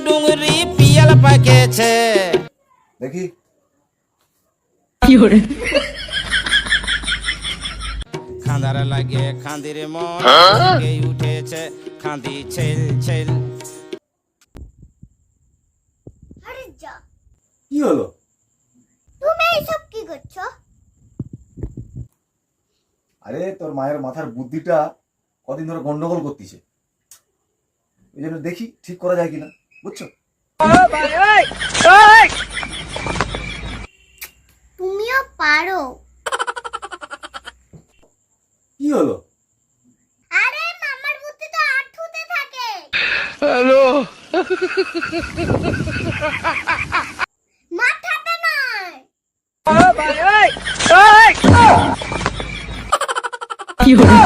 ডুংরি পিয়াল পাকেছে দেখি খাঁদার লাগে খাঁদির মন উঠেছে খাঁদি ছেল ছেল। আরে যা, কি হলো? তুমি এইসব কি করছো? আরে তোর মায়ের মাথার বুদ্ধিটা কদিন ধরে গন্ডগোল করতেছে, এই জন্য দেখি ঠিক করা যায় কিনা, বুঝছো? তুমিও পারো। কি হলো? আরে মামার বুদ্ধি তো আঠুতে থাকে। হ্যালো মাথাতে নয়। কি হলো?